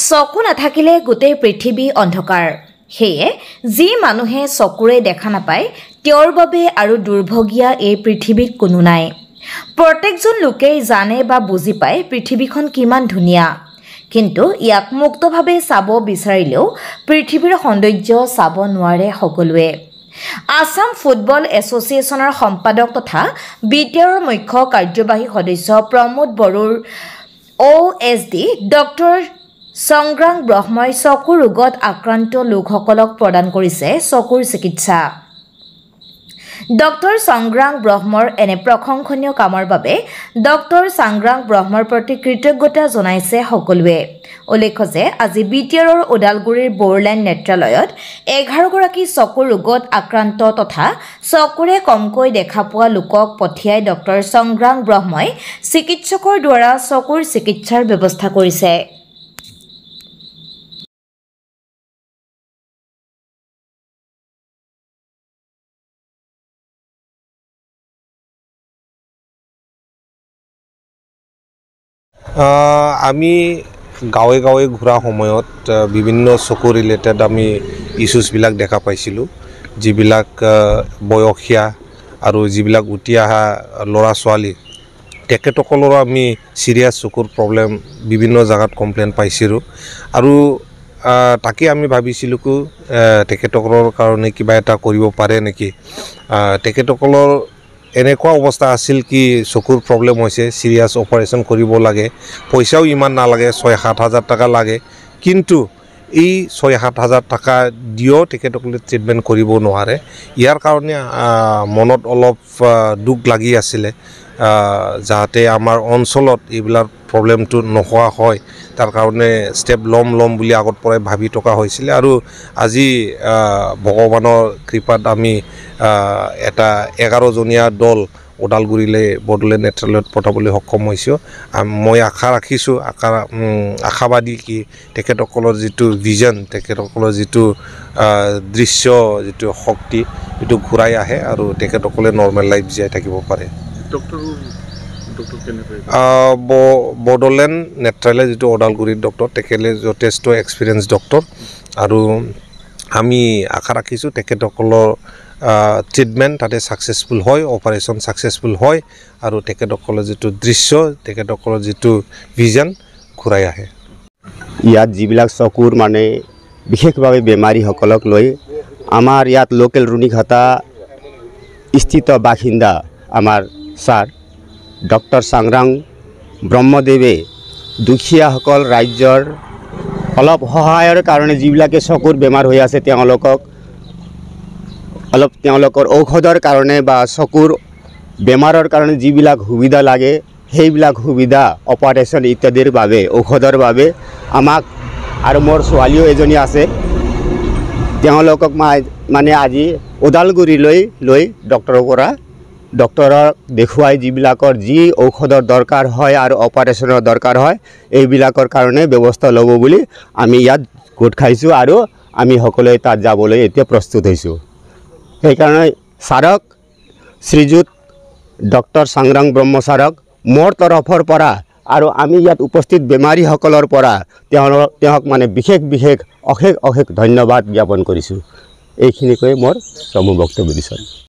চকু নাথাকিলে গোটেই পৃথিৱী অন্ধকাৰ হেয়ে যি মানুহে চকুৰে দেখা নাপায় তেওঁৰ বাবে আৰু দুৰ্ভগীয়া এই পৃথিৱীত কোনো নাই প্ৰত্যেকজন লোকেই জানে বা বুজি পায় পৃথিৱীখন কিমান ধুনীয়া কিন্তু ইয়াক মুক্তভাৱে চাব বিচাৰিলেও পৃথিৱীৰ সৌন্দৰ্য চাব নোৱাৰে সকলোৱে আসাম ফুটবল এছ'চিয়েশ্যনৰ সম্পাদক তথা বিটিআৰৰ মুখ্য কাৰ্যবাহী সদস্য প্ৰমোদ বড়োৰ OSD ডক্টৰ সংগ্ৰাম ব্ৰহ্মই চকুৰ ৰোগত আক্ৰান্ত লোকসকলক প্ৰদান কৰিছে চকুৰ চিকিৎসা ডক্টৰ সংগ্ৰাম ব্ৰহ্মৰ এনে প্ৰশংসনীয় কামৰ বাবে ডক্টৰ সংগ্ৰাম ব্ৰহ্মৰ প্ৰতি কৃতজ্ঞতা জনাইছে সকলোৱে উল্লেখ্য যে আজি বিটিআৰৰ ওদালগুৰিৰ বৰলেণ্ড নেত্ৰালয়ত 11 গৰাকী চকুৰ ৰোগত আক্ৰান্ত তথা চকুৰে কমকৈ দেখা পোৱা লোকক পঠিয়াই ডক্টৰ সংগ্ৰাম ব্ৰহ্মই চিকিৎসকৰ দ্বাৰা চকুৰ চিকিৎসাৰ ব্যৱস্থা কৰিছে আমি গাঁৱে গাঁৱে ঘূৰা সময়ত বিভিন্ন চকু ৰিলেটেড আমি ইছ্যুজবিলাক দেখা পাইছিলোঁ যিবিলাক বয়সীয়া আৰু যিবিলাক উঠি অহা ল'ৰা ছোৱালী তেখেতসকলৰো আমি চিৰিয়াছ চকুৰ প্ৰব্লেম বিভিন্ন জাগাত কমপ্লেইন পাইছিলোঁ আৰু তাকে আমি ভাবিছিলোঁ কি তেখেতসকলৰ কাৰণে কিবা এটা কৰিব পাৰে নেকি তেখেতসকলৰ এনেকুৱা অৱস্থা আছিল কি চকুৰ প্ৰব্লেম হৈছে চিৰিয়াছ অপাৰেশ্যন কৰিব লাগে পইচাও ইমান নালাগে 6-7 হাজাৰ টকা লাগে কিন্তু এই 6-7 হাজাৰ টকা দিও তেখেতসকলে ট্ৰিটমেণ্ট কৰিব নোৱাৰে ইয়াৰ কাৰণে মনত অলপ দুখ লাগি আছিলে যাতে আমাৰ অঞ্চলত এইবিলাক প্ৰব্লেমটো নোহোৱা হয় তাৰ কাৰণে ষ্টেপ ল'ম বুলি আগত পৰাই ভাবি থকা হৈছিলে আৰু আজি ভগৱানৰ কৃপাত আমি এটা 11 জনীয়া দল ওদালগুৰিলৈ বৰলেণ্ড নেত্ৰালয়ত পঠাবলৈ সক্ষম হৈছোঁ মই আশা ৰাখিছোঁ আশাবাদী কি তেখেতসকলৰ যিটো ভিজন তেখেতসকলৰ যিটো দৃশ্য যিটো শক্তি এইটো ঘূৰাই আহে আৰু তেখেতসকলে নৰ্মেল লাইফ জীয়াই থাকিব পাৰে বৰলেণ্ড নেত্ৰালয় যিটো ওদালগুৰিৰ ডক্টৰ তেখেতে যথেষ্ট এক্সপিৰিয়েঞ্চ ডক্টৰ আৰু আমি আশা ৰাখিছোঁ তেখেতসকলৰ ট্ৰিটমেণ্ট তাতে ছাকচেছফুল হয় অপাৰেশ্যন ছাকচেছফুল হয় আৰু তেখেতসকলৰ যিটো দৃশ্য তেখেতসকলৰ যিটো ভিজন ঘূৰাই আহে ইয়াত যিবিলাক চকুৰ মানে বিশেষভাৱে বেমাৰীসকলক লৈ আমাৰ ইয়াত লোকেল ৰুণিঘাটা স্থিত বাসিন্দা আমাৰ ছাৰ ডক্টৰ সংগ্ৰাম ব্ৰহ্মদেৱে দুখীয়াসকল ৰাজ্যৰ অলপ সহায়ৰ কাৰণে যিবিলাকে চকুৰ বেমাৰ হৈ আছে তেওঁলোকক অলপ তেওঁলোকৰ ঔষধৰ কাৰণে বা চকুৰ বেমাৰৰ কাৰণে যিবিলাক সুবিধা লাগে সেইবিলাক সুবিধা অপাৰেশ্যন ইত্যাদিৰ বাবে ঔষধৰ বাবে আমাক আৰু মোৰ ছোৱালীও এজনী আছে তেওঁলোকক মানে আজি ওদালগুৰিলৈ লৈ ডক্টৰক দেখুৱাই যিবিলাকৰ যি ঔষধৰ দৰকাৰ হয় আৰু অপাৰেশ্যনৰ দৰকাৰ হয় এইবিলাকৰ কাৰণে ব্যৱস্থা ল'ব বুলি আমি ইয়াত গোট খাইছোঁ আৰু আমি সকলোৱে তাত যাবলৈ এতিয়া প্ৰস্তুত হৈছোঁ সেইকাৰণে ছাৰক শ্ৰীযুত ডক্টৰ সংগ্ৰাম ব্ৰহ্ম ছাৰক মোৰ তৰফৰ পৰা আৰু আমি ইয়াত উপস্থিত বেমাৰীসকলৰ পৰা তেওঁক মানে বিশেষ অশেষ ধন্যবাদ জ্ঞাপন কৰিছোঁ এইখিনিকৈ মোৰ চমু বক্তব্য দিছোঁ